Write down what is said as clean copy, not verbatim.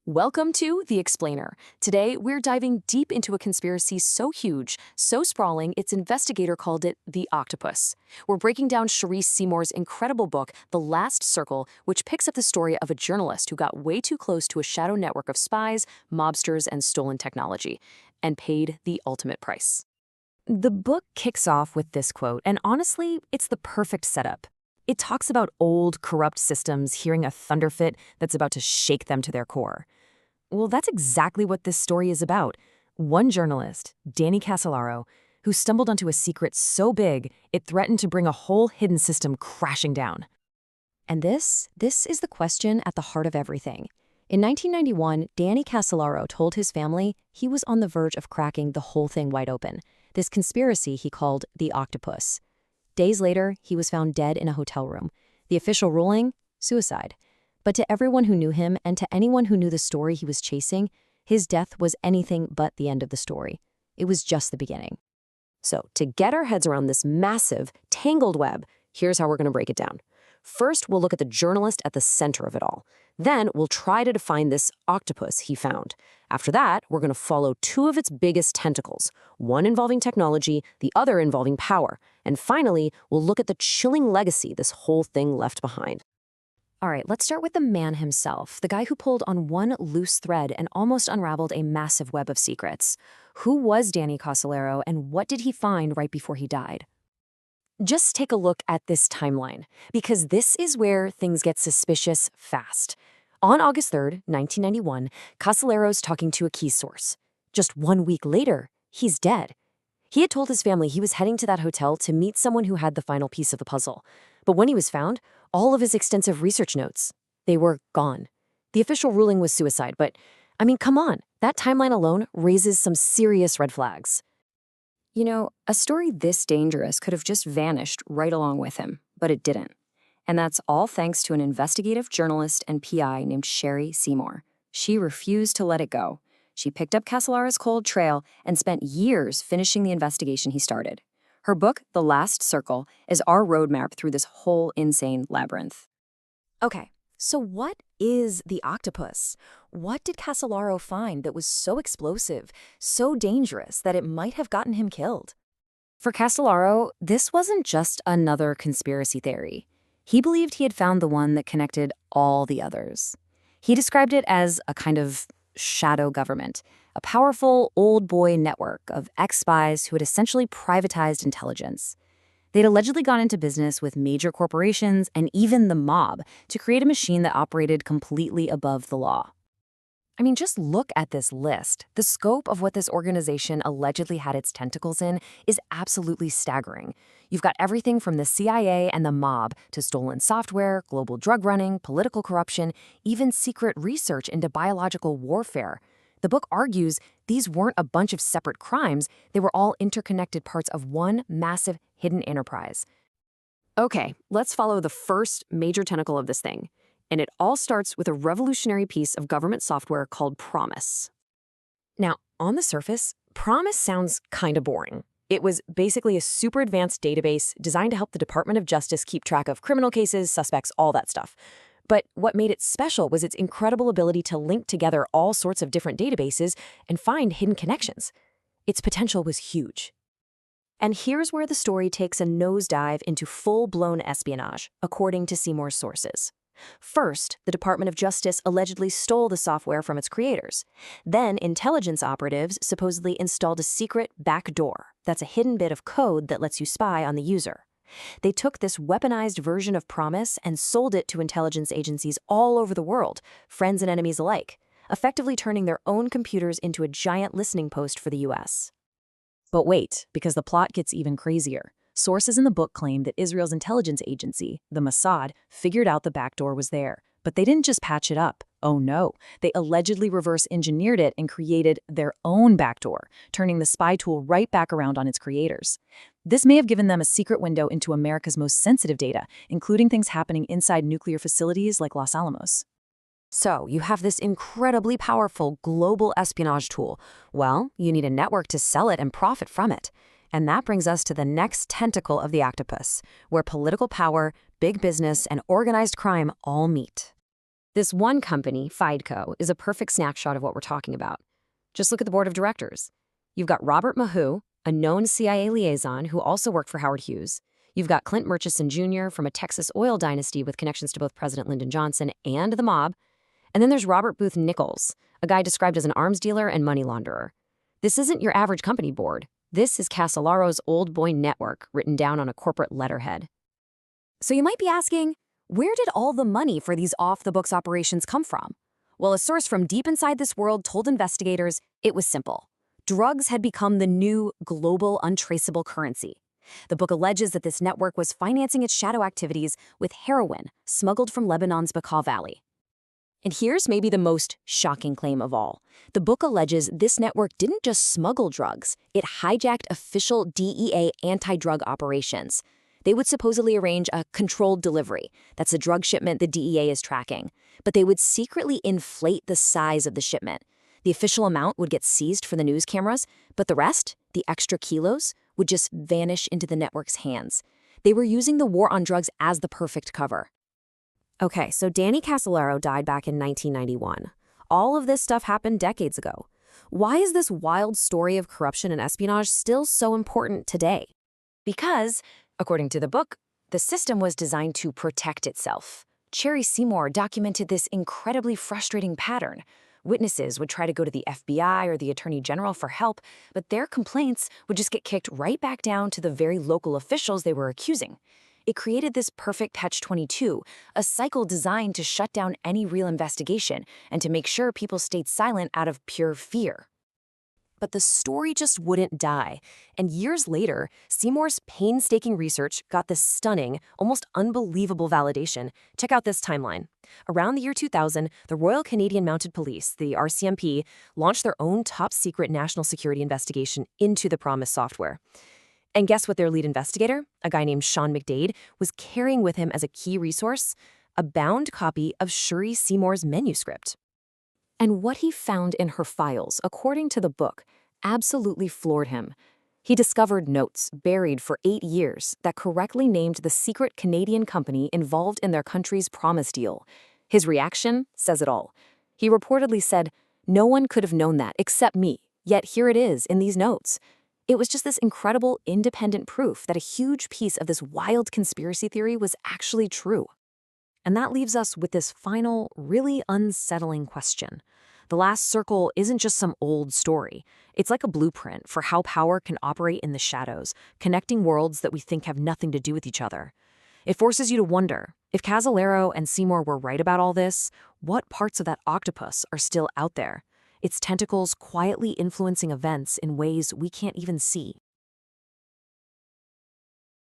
Welcome to The Explainer. Today, we're diving deep into a conspiracy so huge, so sprawling, its investigator called it the Octopus. We're breaking down Cheri Seymour's incredible book, The Last Circle, which picks up the story of a journalist who got way too close to a shadow network of spies, mobsters, and stolen technology, and paid the ultimate price. The book kicks off with this quote, and honestly, it's the perfect setup. It talks about old, corrupt systems hearing a thunder fit that's about to shake them to their core. Well, that's exactly what this story is about. One journalist, Danny Casolaro, who stumbled onto a secret so big it threatened to bring a whole hidden system crashing down. And this is the question at the heart of everything. In 1991, Danny Casolaro told his family he was on the verge of cracking the whole thing wide open, this conspiracy he called the Octopus. Days later, he was found dead in a hotel room. The official ruling? Suicide. But to everyone who knew him and to anyone who knew the story he was chasing, his death was anything but the end of the story. It was just the beginning. So, to get our heads around this massive, tangled web, here's how we're going to break it down. First, we'll look at the journalist at the center of it all. Then, we'll try to define this octopus he found. After that, we're going to follow two of its biggest tentacles, one involving technology, the other involving power. And finally, we'll look at the chilling legacy this whole thing left behind. All right, let's start with the man himself, the guy who pulled on one loose thread and almost unraveled a massive web of secrets. Who was Danny Casolaro, and what did he find right before he died? Just take a look at this timeline, because this is where things get suspicious fast. On August 3rd, 1991, Casolaro's talking to a key source. Just 1 week later, he's dead. He had told his family he was heading to that hotel to meet someone who had the final piece of the puzzle. But when he was found, all of his extensive research notes, they were gone. The official ruling was suicide, but, come on, that timeline alone raises some serious red flags. You know, a story this dangerous could have just vanished right along with him, but it didn't. And that's all thanks to an investigative journalist and PI named Cheri Seymour. She refused to let it go. She picked up Casolaro's cold trail and spent years finishing the investigation he started. Her book, The Last Circle, is our roadmap through this whole insane labyrinth. Okay, so what is the octopus? What did Casolaro find that was so explosive, so dangerous that it might have gotten him killed? For Casolaro, this wasn't just another conspiracy theory. He believed he had found the one that connected all the others. He described it as a kind of shadow government, a powerful old boy network of ex-spies who had essentially privatized intelligence. They'd allegedly gone into business with major corporations and even the mob to create a machine that operated completely above the law. Just look at this list. The scope of what this organization allegedly had its tentacles in is absolutely staggering. You've got everything from the CIA and the mob to stolen software, global drug running, political corruption, even secret research into biological warfare. The book argues these weren't a bunch of separate crimes, they were all interconnected parts of one massive hidden enterprise. Okay, let's follow the first major tentacle of this thing. And it all starts with a revolutionary piece of government software called PROMIS. Now, on the surface, PROMIS sounds kind of boring. It was basically a super advanced database designed to help the Department of Justice keep track of criminal cases, suspects, all that stuff. But what made it special was its incredible ability to link together all sorts of different databases and find hidden connections. Its potential was huge. And here's where the story takes a nosedive into full-blown espionage, according to Seymour's sources. First, the Department of Justice allegedly stole the software from its creators. Then, intelligence operatives supposedly installed a secret backdoor. That's a hidden bit of code that lets you spy on the user. They took this weaponized version of PROMIS and sold it to intelligence agencies all over the world, friends and enemies alike, effectively turning their own computers into a giant listening post for the US. But wait, because the plot gets even crazier. Sources in the book claim that Israel's intelligence agency, the Mossad, figured out the backdoor was there. But they didn't just patch it up. Oh no, they allegedly reverse-engineered it and created their own backdoor, turning the spy tool right back around on its creators. This may have given them a secret window into America's most sensitive data, including things happening inside nuclear facilities like Los Alamos. So, you have this incredibly powerful global espionage tool. Well, you need a network to sell it and profit from it. And that brings us to the next tentacle of the octopus, where political power, big business, and organized crime all meet. This one company, Fideco, is a perfect snapshot of what we're talking about. Just look at the board of directors. You've got Robert Maheu, a known CIA liaison who also worked for Howard Hughes. You've got Clint Murchison Jr. from a Texas oil dynasty with connections to both President Lyndon Johnson and the mob. And then there's Robert Booth Nichols, a guy described as an arms dealer and money launderer. This isn't your average company board. This is Casolaro's old boy network written down on a corporate letterhead. So you might be asking, where did all the money for these off-the-books operations come from? Well, a source from deep inside this world told investigators it was simple. Drugs had become the new global untraceable currency. The book alleges that this network was financing its shadow activities with heroin smuggled from Lebanon's Bekaa Valley. And here's maybe the most shocking claim of all. The book alleges this network didn't just smuggle drugs, it hijacked official DEA anti-drug operations. They would supposedly arrange a controlled delivery. That's a drug shipment the DEA is tracking. But they would secretly inflate the size of the shipment. The official amount would get seized for the news cameras, but the rest, the extra kilos, would just vanish into the network's hands. They were using the war on drugs as the perfect cover. Okay, so Danny Casolaro died back in 1991. All of this stuff happened decades ago. Why is this wild story of corruption and espionage still so important today? Because, according to the book, the system was designed to protect itself. Cheri Seymour documented this incredibly frustrating pattern. Witnesses would try to go to the FBI or the Attorney General for help, but their complaints would just get kicked right back down to the very local officials they were accusing. It created this perfect catch-22, a cycle designed to shut down any real investigation and to make sure people stayed silent out of pure fear. But the story just wouldn't die, and years later, Seymour's painstaking research got this stunning, almost unbelievable validation. Check out this timeline. Around the year 2000, the Royal Canadian Mounted Police, the RCMP, launched their own top-secret national security investigation into the PROMIS software. And guess what their lead investigator, a guy named Sean McDade, was carrying with him as a key resource? A bound copy of Cheri Seymour's manuscript. And what he found in her files, according to the book, absolutely floored him. He discovered notes buried for 8 years that correctly named the secret Canadian company involved in their country's PROMIS deal. His reaction says it all. He reportedly said, "No one could have known that except me, yet here it is in these notes." It was just this incredible independent proof that a huge piece of this wild conspiracy theory was actually true. And that leaves us with this final, really unsettling question. The Last Circle isn't just some old story. It's like a blueprint for how power can operate in the shadows, connecting worlds that we think have nothing to do with each other. It forces you to wonder, if Casolaro and Seymour were right about all this, what parts of that octopus are still out there? Its tentacles quietly influencing events in ways we can't even see.